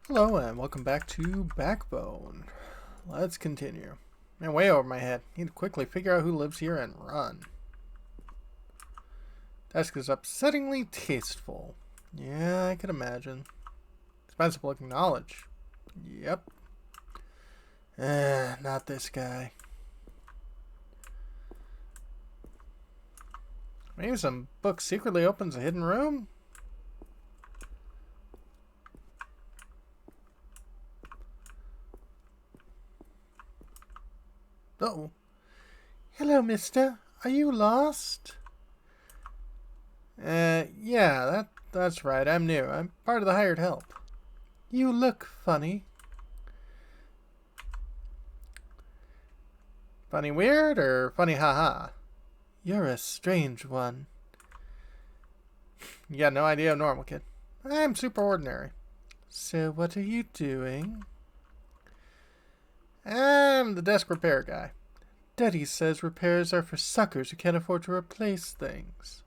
Hello and welcome back to Backbone. Let's continue. Man, way over my head. Need to quickly figure out who lives here and run. Desk is upsettingly tasteful. Yeah, I could imagine. Expensive looking knowledge. Yep. Not this guy. Maybe some book secretly opens a hidden room? Uh-oh. Hello, mister. Are you lost? Yeah, that's right. I'm new. I'm part of the hired help. You look funny. Funny weird or funny haha? You're a strange one. You got no idea of normal, kid. I'm super ordinary. So what are you doing? I'm the desk repair guy. Daddy says repairs are for suckers who can't afford to replace things.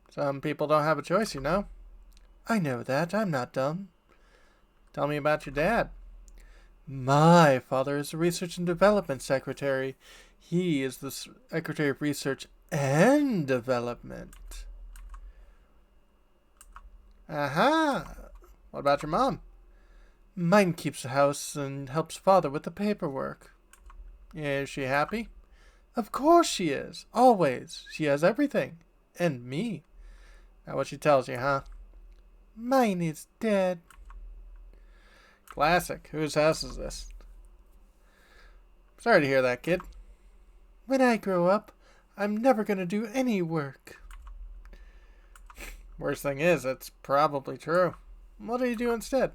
Some people don't have a choice, you know. I know that. I'm not dumb. Tell me about your dad. My father is the Research and Development Secretary. He is the Secretary of Research and Development. Aha! What about your mom? Mine keeps the house and helps father with the paperwork. Is she happy? Of course she is. Always. She has everything. And me. Not what she tells you, huh? Mine is dead. Classic. Whose house is this? Sorry to hear that, kid. When I grow up, I'm never going to do any work. Worst thing is, it's probably true. What do you do instead?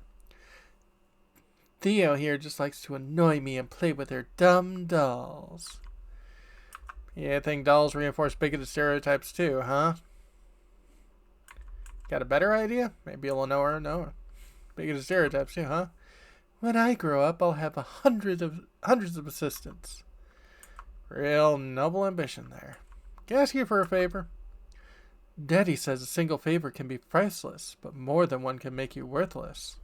Theo here just likes to annoy me and play with her dumb dolls. Yeah, I think dolls reinforce bigoted stereotypes too, huh? Got a better idea? Maybe you'll know her. Bigoted stereotypes too, huh? When I grow up, I'll have hundreds of assistants. Real noble ambition there. Can I ask you for a favor? Daddy says a single favor can be priceless, but more than one can make you worthless.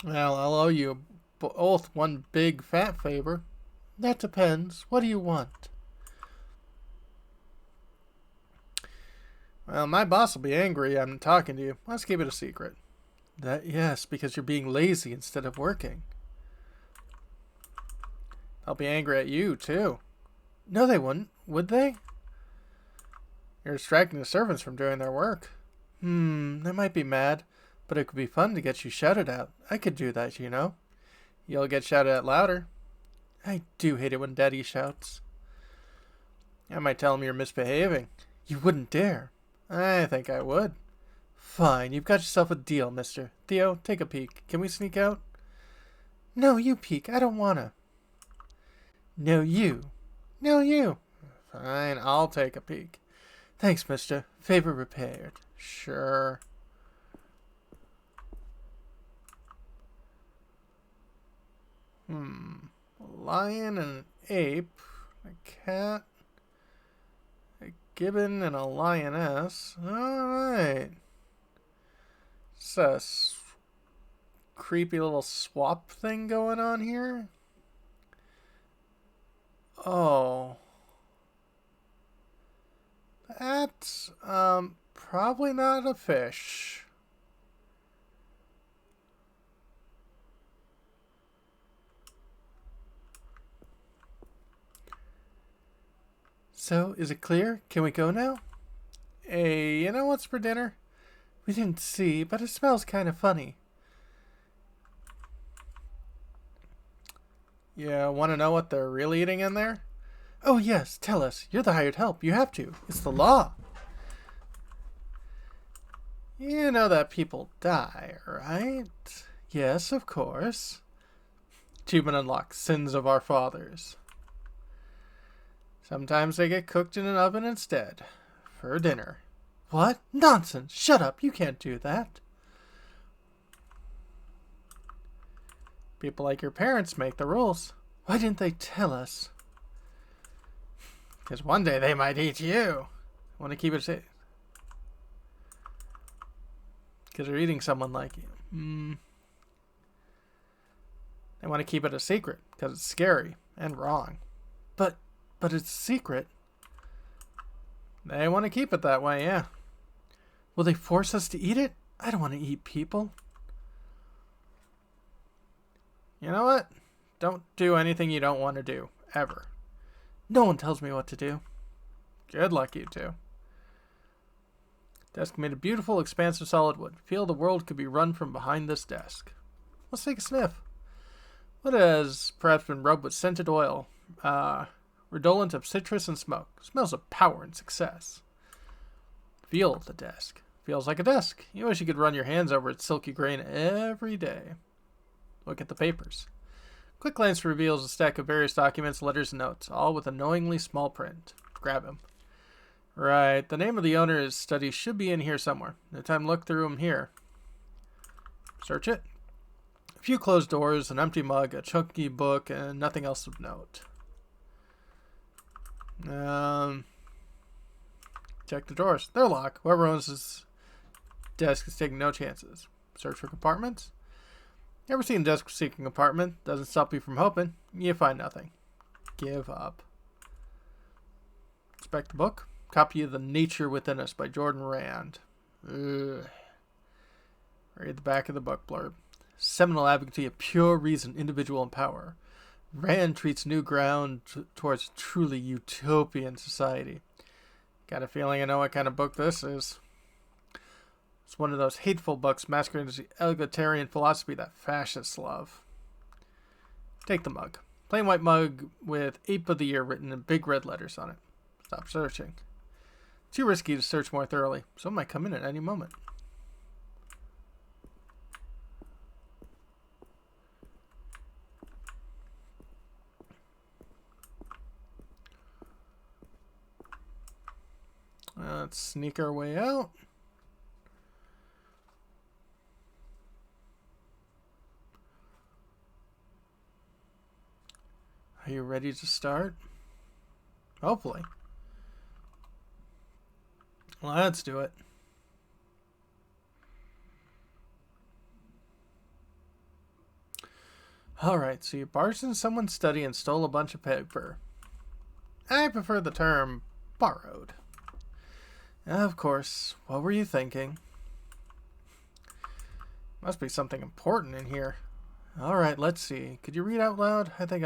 Well, I'll owe you both one big fat favor. That depends. What do you want? Well, my boss will be angry I'm talking to you. Let's keep it a secret. Yes, because you're being lazy instead of working. They'll be angry at you, too. No, they wouldn't, would they? You're distracting the servants from doing their work. They might be mad, but it could be fun to get you shouted at. I could do that, you know. You'll get shouted at louder. I do hate it when Daddy shouts. I might tell him you're misbehaving. You wouldn't dare. I think I would. Fine, you've got yourself a deal, mister. Theo, take a peek. Can we sneak out? No, you peek. I don't wanna. No, you. No, you. Fine, I'll take a peek. Thanks, mister. Favor repaired. Sure. A lion and an ape. A cat. A gibbon and a lioness. Alright. It's a creepy little swap thing going on here. Oh. That's, probably not a fish. So, is it clear? Can we go now? Hey, you know what's for dinner? We didn't see, but it smells kind of funny. Yeah, want to know what they're really eating in there? Oh, yes, tell us. You're the hired help. You have to. It's the law. You know that people die, right? Yes, of course. Achievement unlocked. Sins of our fathers. Sometimes they get cooked in an oven instead. For dinner. What? Nonsense! Shut up! You can't do that. People like your parents make the rules. Why didn't they tell us? Because one day they might eat you. Want to keep it safe? Because they're eating someone like you. They want to keep it a secret because it's scary and wrong. But it's a secret. They want to keep it that way, yeah. Will they force us to eat it? I don't want to eat people. You know what? Don't do anything you don't want to do, ever. No one tells me what to do. Good luck, you two. Desk made of beautiful, expansive solid wood. Feel the world could be run from behind this desk. Let's take a sniff. What has perhaps been rubbed with scented oil, redolent of citrus and smoke. Smells of power and success. Feel the desk. Feels like a desk. You wish you could run your hands over its silky grain every day. Look at the papers. Quick glance reveals a stack of various documents, letters, and notes, all with annoyingly small print. Grab him. Right, the name of the owner's study should be in here somewhere. No time to look through them here. Search it. A few closed doors, an empty mug, a chunky book, and nothing else of note. Check the drawers. They're locked. Whoever owns this desk is taking no chances. Search for compartments. Ever seen a desk-seeking compartment? Doesn't stop you from hoping. You find nothing. Give up. Inspect the book. Copy of The Nature Within Us by Jordan Rand. Ugh. Read the back of the book blurb. Seminal advocacy of pure reason, individual, and power. Rand treats new ground towards a truly utopian society. Got a feeling I know what kind of book this is. It's one of those hateful books masquerading as the egalitarian philosophy that fascists love. Take the mug. Plain white mug with Ape of the Year written in big red letters on it. Stop searching. Too risky to search more thoroughly. Someone might come in at any moment. Let's sneak our way out. Are you ready to start? Hopefully. Let's do it. Alright, so you barged into someone's study and stole a bunch of paper. I prefer the term borrowed. Of course. What were you thinking? Must be something important in here. Alright, let's see. Could you read out loud? I think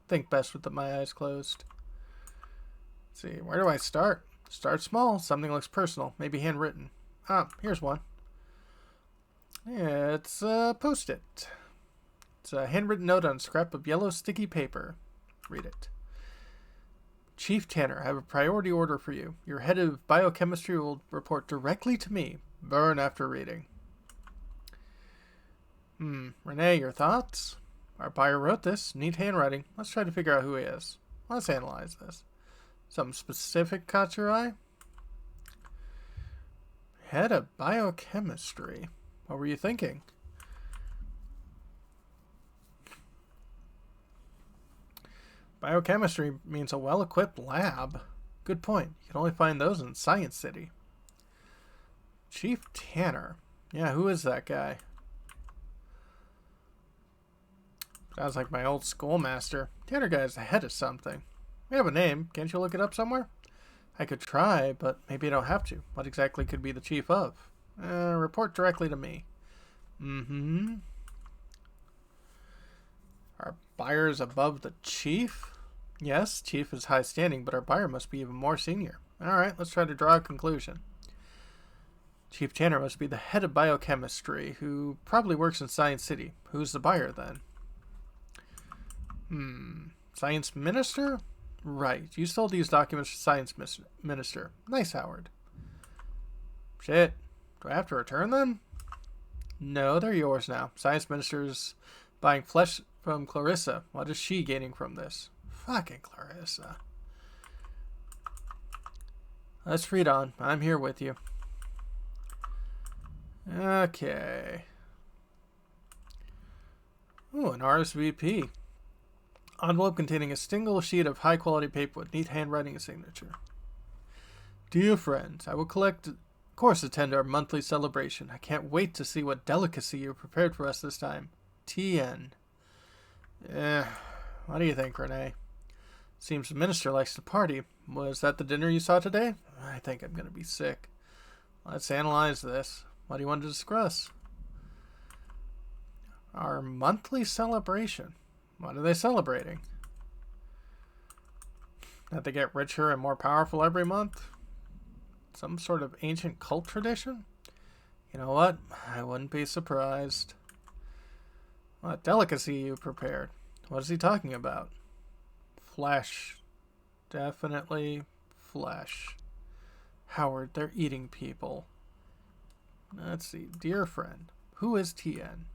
think best with my eyes closed. Let's see, where do I start? Start small. Something looks personal. Maybe handwritten. Ah, here's one. Yeah, it's a post-it. It's a handwritten note on a scrap of yellow sticky paper. Read it. Chief Tanner, I have a priority order for you. Your head of biochemistry will report directly to me. Burn after reading. Renee, your thoughts? Our buyer wrote this. Neat handwriting. Let's try to figure out who he is. Let's analyze this. Something specific caught your eye? Head of biochemistry. What were you thinking? Biochemistry means a well-equipped lab. Good point. You can only find those in Science City. Chief Tanner. Yeah, who is that guy? Sounds like my old schoolmaster. Tanner guy's the head of something. We have a name. Can't you look it up somewhere? I could try, but maybe I don't have to. What exactly could be the chief of? Report directly to me. Our buyer's above the chief? Yes, chief is high standing, but our buyer must be even more senior. Alright, let's try to draw a conclusion. Chief Tanner must be the head of biochemistry, who probably works in Science City. Who's the buyer, then? Science Minister? Right, you sold these documents to Science Minister. Nice, Howard. Shit. Do I have to return them? No, they're yours now. Science Minister's buying flesh from Clarissa. What is she gaining from this? Fucking Clarissa. Let's read on. I'm here with you. Okay. Ooh, an RSVP. Envelope containing a single sheet of high-quality paper with neat handwriting and signature. Dear friends, I will collect Of course, attend our monthly celebration. I can't wait to see what delicacy you prepared for us this time. TN. What do you think, Renee? Seems the minister likes to party. Was that the dinner you saw today? I think I'm going to be sick. Let's analyze this. What do you want to discuss? Our monthly celebration. What are they celebrating? That they get richer and more powerful every month? Some sort of ancient cult tradition? You know what? I wouldn't be surprised. What delicacy you prepared? What is he talking about? Flesh. Definitely flesh. Howard, they're eating people. Let's see. Dear friend, who is TN?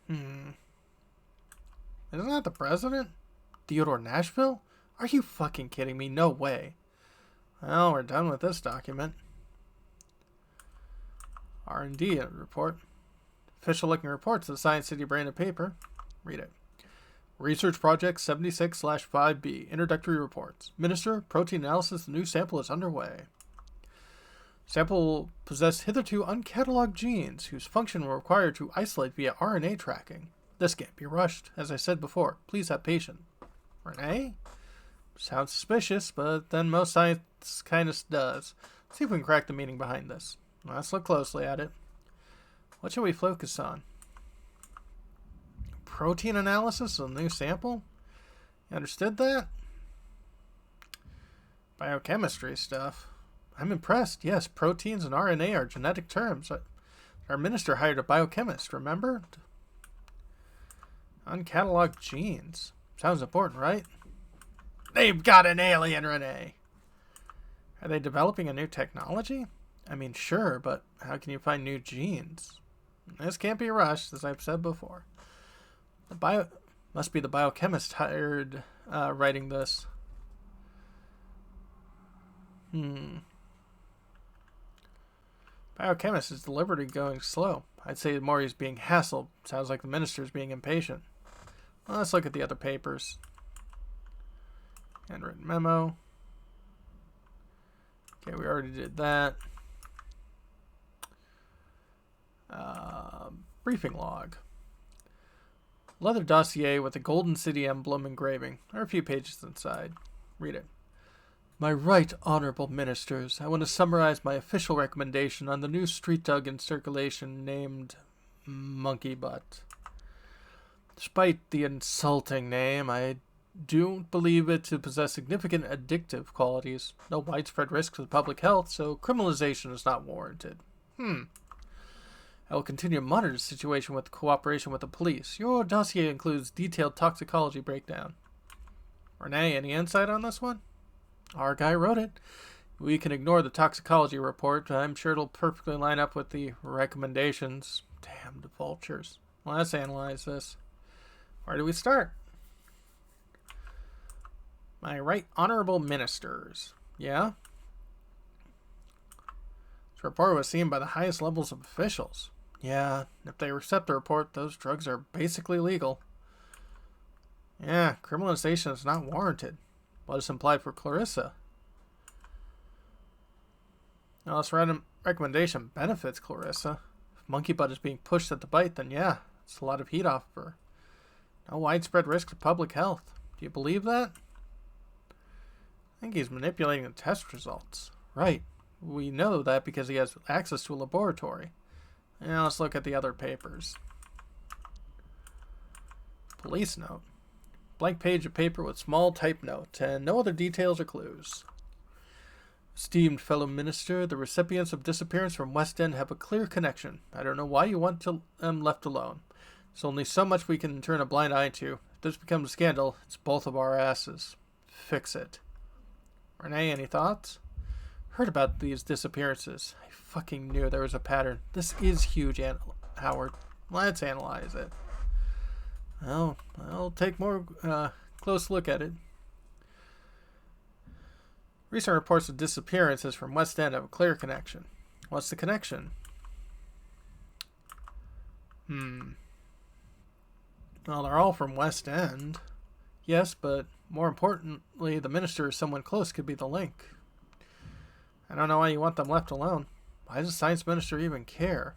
Isn't that the president? Theodore Nashville? Are you fucking kidding me? No way. Well, we're done with this document. R&D report. Official looking report to the Science City branded paper. Read it. Research Project 76/5B. Introductory reports. Minister, protein analysis of the new sample is underway. Sample possessed hitherto uncatalogued genes whose function will require to isolate via RNA tracking. This can't be rushed. As I said before, please have patience. Renee? Sounds suspicious, but then most science kind of does. Let's see if we can crack the meaning behind this. Let's look closely at it. What should we focus on? Protein analysis of the new sample? You understood that? Biochemistry stuff. I'm impressed. Yes, proteins and RNA are genetic terms. Our minister hired a biochemist, remember? Uncatalogued genes. Sounds important, right? They've got an alien, Renee. Are they developing a new technology? I mean, sure, but how can you find new genes? This can't be rushed, as I've said before. Must be the biochemist hired writing this. Biochemist is deliberately going slow. I'd say more he's being hassled. Sounds like the minister's being impatient. Well, let's look at the other papers. Handwritten memo. Okay, we already did that. Briefing log. Leather dossier with a Golden City emblem engraving. There are a few pages inside. Read it. My right honorable ministers, I want to summarize my official recommendation on the new street dog in circulation named Monkey Butt. Despite the insulting name, I don't believe it to possess significant addictive qualities. No widespread risk to the public health, so criminalization is not warranted. I will continue to monitor the situation with cooperation with the police. Your dossier includes detailed toxicology breakdown. Renee, any insight on this one? Our guy wrote it. We can ignore the toxicology report. I'm sure it'll perfectly line up with the recommendations. Damned vultures. Well, let's analyze this. Where do we start? My right honorable ministers. Yeah? This report was seen by the highest levels of officials. Yeah, if they accept the report, those drugs are basically legal. Yeah, criminalization is not warranted. What is implied for Clarissa? Now, this recommendation benefits Clarissa. If Monkey Butt is being pushed at the bite, then yeah, it's a lot of heat off of her. No widespread risk to public health. Do you believe that? I think he's manipulating the test results. Right. We know that because he has access to a laboratory. Now let's look at the other papers. Police note. Blank page of paper with small type note and no other details or clues. Esteemed fellow minister, the recipients of disappearance from West End have a clear connection. I don't know why you want them left alone. There's only so much we can turn a blind eye to. If this becomes a scandal, it's both of our asses. Fix it. Renee, any thoughts? Heard about these disappearances. I fucking knew there was a pattern. This is huge, Howard. Let's analyze it. Well, I'll take more close look at it. Recent reports of disappearances from West End have a clear connection. What's the connection? Well, they're all from West End. Yes, but more importantly, the minister or someone close could be the link. I don't know why you want them left alone. Why does the science minister even care?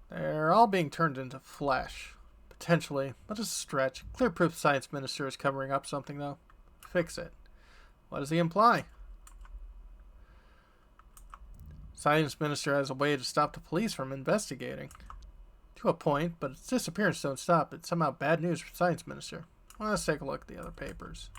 They're all being turned into flesh. Potentially, but it's a stretch. Clear proof the science minister is covering up something, though. Fix it. What does he imply? Science minister has a way to stop the police from investigating. To a point, but its disappearance don't stop. It's somehow bad news for science minister. Well, let's take a look at the other papers.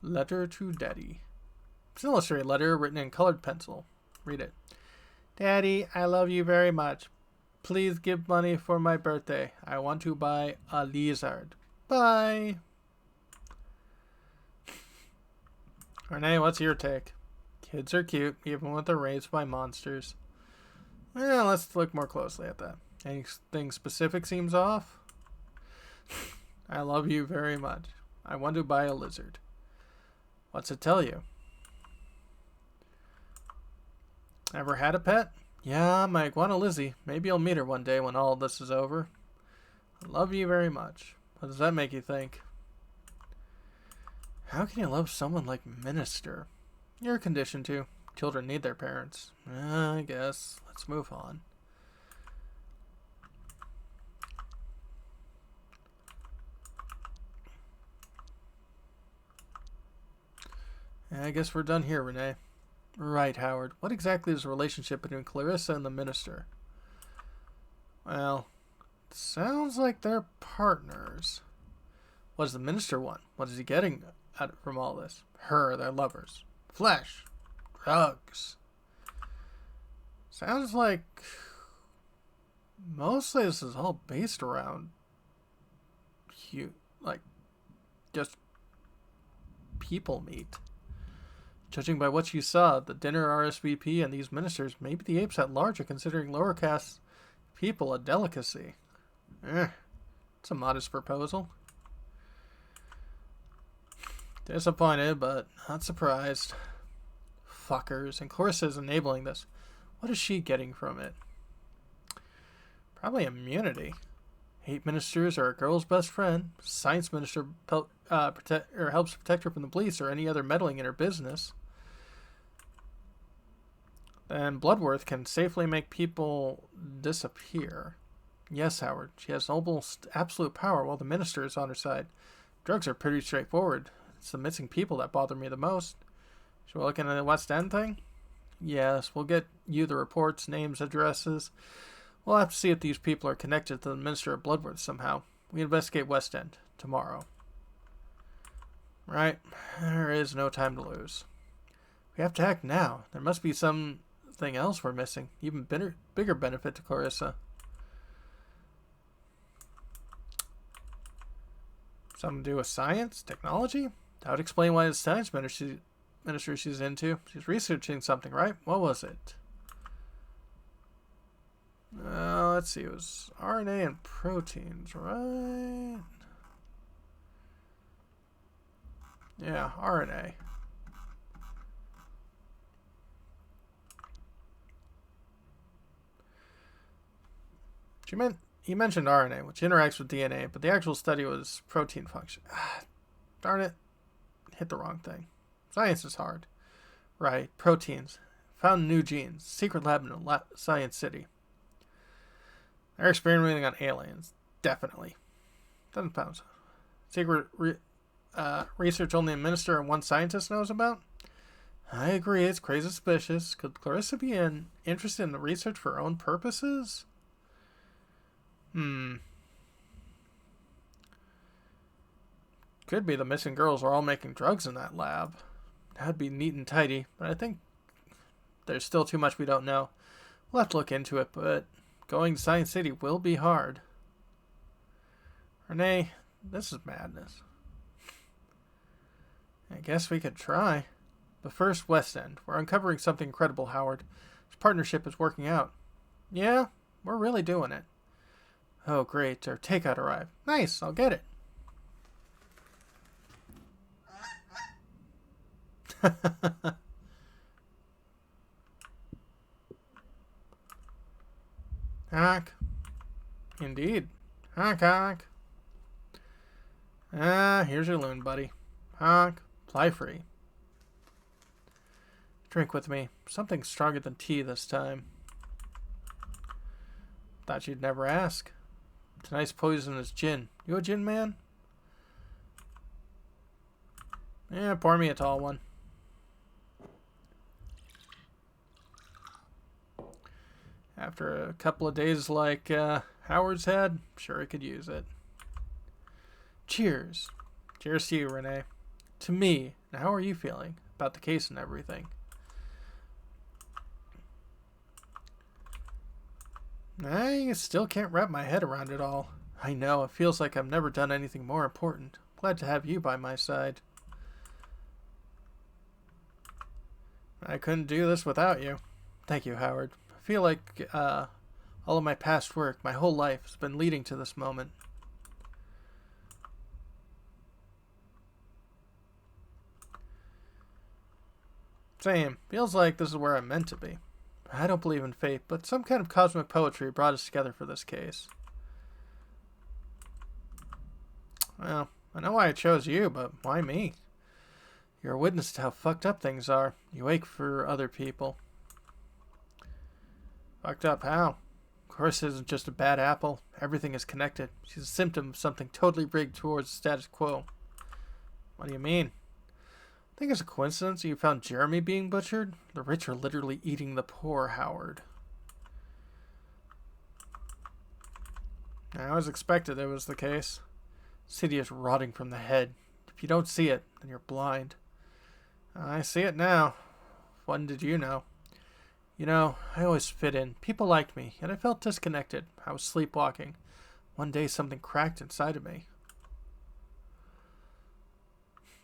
Letter to Daddy. It's an illustrated letter written in colored pencil. Read it. Daddy, I love you very much. Please give money for my birthday. I want to buy a lizard. Bye. Renee, what's your take? Kids are cute, even when they're raised by monsters. Well, let's look more closely at that. Anything specific seems off? I love you very much. I want to buy a lizard. What's it tell you? Ever had a pet? Yeah, my iguana Lizzie. Maybe I'll meet her one day when all this is over. I love you very much. What does that make you think? How can you love someone like Minister? You're conditioned to. Children need their parents. I guess. Let's move on. I guess we're done here, Renee. Right, Howard. What exactly is the relationship between Clarissa and the minister? Well, it sounds like they're partners. What does the minister want? What is he getting from all this? Her, their lovers. Flesh. Drugs. Sounds like mostly this is all based around just people meat. Judging by what you saw, the dinner RSVP and these ministers, maybe the apes at large are considering lower caste people a delicacy. It's a modest proposal. Disappointed, but not surprised. Fuckers. And Clarissa's enabling this. What is she getting from it? Probably immunity. Hate ministers are a girl's best friend. Science minister helps protect her from the police or any other meddling in her business. And Bloodworth can safely make people disappear. Yes, Howard. She has almost absolute power while the minister is on her side. Drugs are pretty straightforward. It's the missing people that bother me the most. Should we look into the West End thing? Yes, we'll get you the reports, names, addresses. We'll have to see if these people are connected to the Minister of Bloodworth somehow. We investigate West End tomorrow. Right. There is no time to lose. We have to act now. There must be something else we're missing. Even bigger benefit to Clarissa. Something to do with science? Technology? That would explain why the science minister she's into. She's researching something, right? What was it? Let's see. It was RNA and proteins, right? Yeah, RNA. He mentioned RNA, which interacts with DNA, but the actual study was protein function. Darn it. Hit the wrong thing. Science is hard. Right, proteins. Found new genes. Secret lab in Science City. They're experimenting on aliens. Definitely. Doesn't sound so. Secret research only a minister and one scientist knows about? I agree, it's crazy suspicious. Could Clarissa be interested in the research for her own purposes? Could be the missing girls are all making drugs in that lab. That'd be neat and tidy, but I think there's still too much we don't know. We'll have to look into it, but going to Science City will be hard. Renee, this is madness. I guess we could try. But first, West End. We're uncovering something incredible, Howard. This partnership is working out. Yeah, we're really doing it. Oh, great. Our takeout arrived. Nice, I'll get it. Honk. Indeed. Honk, honk. Here's your loon, buddy. Honk. Fly free. Drink with me. Something stronger than tea this time. Thought you'd never ask. Tonight's poison is gin. You a gin man? Yeah, pour me a tall one. After a couple of days like Howard's had, sure I could use it. Cheers. Cheers to you, Renee. To me. Now, how are you feeling about the case and everything? I still can't wrap my head around it all. I know, it feels like I've never done anything more important. Glad to have you by my side. I couldn't do this without you. Thank you, Howard. I feel like all of my past work, my whole life, has been leading to this moment. Same. Feels like this is where I'm meant to be. I don't believe in fate, but some kind of cosmic poetry brought us together for this case. Well, I know why I chose you, but why me? You're a witness to how fucked up things are. You ache for other people. Fucked up how? Of course it isn't just a bad apple. Everything is connected. She's a symptom of something totally rigged towards the status quo. What do you mean? Think it's a coincidence you found Jeremy being butchered? The rich are literally eating the poor, Howard. I always expected it was the case. The city is rotting from the head. If you don't see it, then you're blind. I see it now. When did you know? You know, I always fit in. People liked me, yet I felt disconnected. I was sleepwalking. One day something cracked inside of me.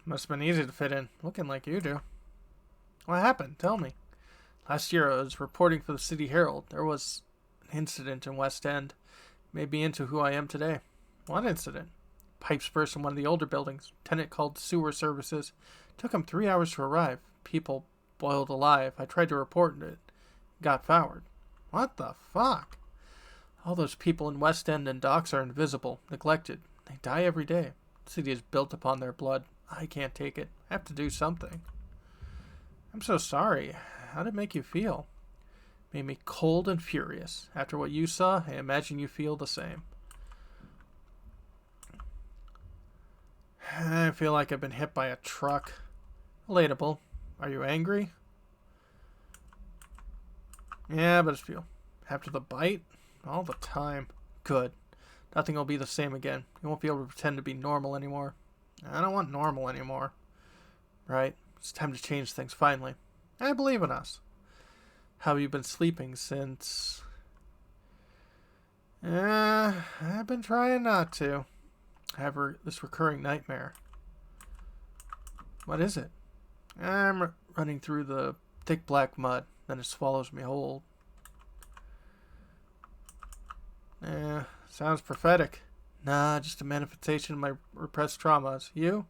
Must have been easy to fit in, looking like you do. What happened? Tell me. Last year I was reporting for the City Herald. There was an incident in West End. Made me into who I am today. What incident? Pipes burst in one of the older buildings. Tenant called sewer services. Took him 3 hours to arrive. People boiled alive. I tried to report it. Got fired. What the fuck? All those people in West End and docks are invisible, neglected. They die every day. The city is built upon their blood. I can't take it. I have to do something. I'm so sorry. How did it make you feel? Made me cold and furious. After what you saw, I imagine you feel the same. I feel like I've been hit by a truck. Relatable. Are you angry? Yeah, but it's feel. After the bite? All the time. Good. Nothing will be the same again. You won't be able to pretend to be normal anymore. I don't want normal anymore. Right? It's time to change things finally. I believe in us. How have you been sleeping since... I've been trying not to. I have this recurring nightmare. What is it? I'm running through the thick black mud. Then it swallows me whole. Sounds prophetic. Nah, just a manifestation of my repressed traumas. You?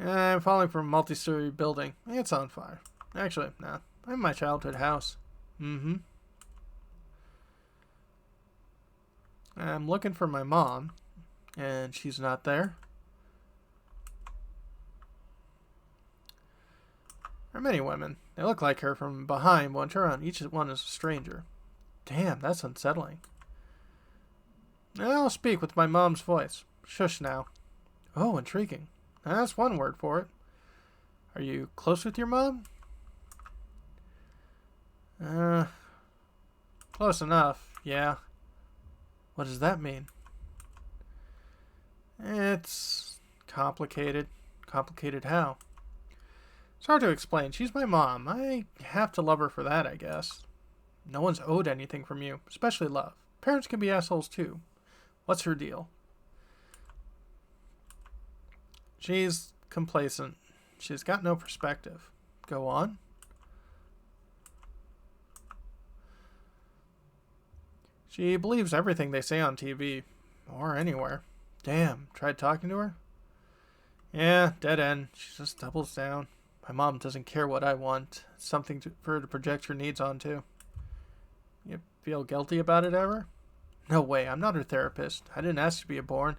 I'm falling from a multi-story building. It's on fire. Actually, nah. I'm in my childhood house. I'm looking for my mom, and she's not there. There are many women. They look like her from behind, but when turn around, each one is a stranger. Damn, that's unsettling. I'll speak with my mom's voice. Shush now. Oh, intriguing. That's one word for it. Are you close with your mom? Close enough, yeah. What does that mean? It's complicated. Complicated how? It's hard to explain. She's my mom. I have to love her for that, I guess. No one's owed anything from you, especially love. Parents can be assholes too. What's her deal? She's complacent. She's got no perspective. Go on. She believes everything they say on TV. Or anywhere. Damn, tried talking to her? Yeah, dead end. She just doubles down. My mom doesn't care what I want. It's something for her to project her needs onto. You feel guilty about it ever? No way, I'm not her therapist. I didn't ask to be born.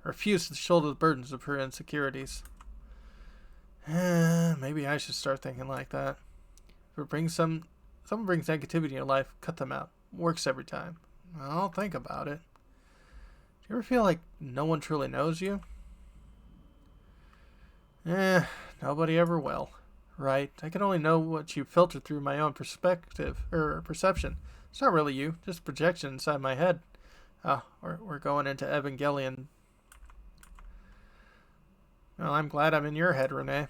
I refuse to shoulder the burdens of her insecurities. Maybe I should start thinking like that. If it brings someone brings negativity in your life, cut them out. Works every time. I'll think about it. Do you ever feel like no one truly knows you? Nobody ever will. Right? I can only know what you filtered through my own perspective, or perception. It's not really you, just projection inside my head. We're going into Evangelion. Well, I'm glad I'm in your head, Renee.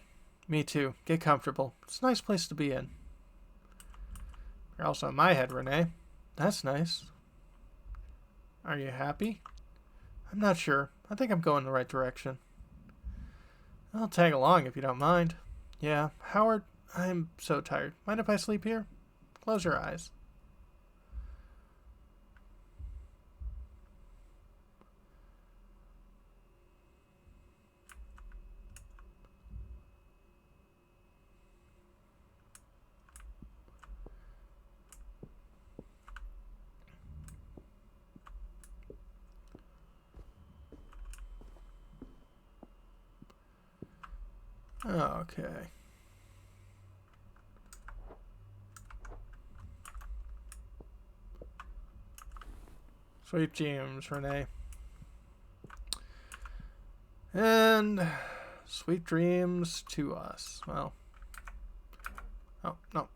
Me too. Get comfortable. It's a nice place to be in. You're also in my head, Renee. That's nice. Are you happy? I'm not sure. I think I'm going in the right direction. I'll tag along if you don't mind. Yeah, Howard, I'm so tired. Mind if I sleep here? Close your eyes. Okay. Sweet dreams, Renee. And sweet dreams to us. Well. Oh, no.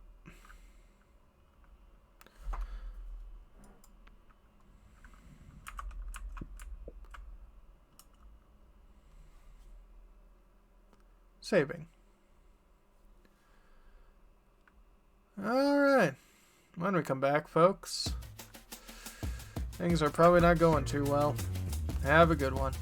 Saving. Alright. When we come back, folks, things are probably not going too well. Have a good one.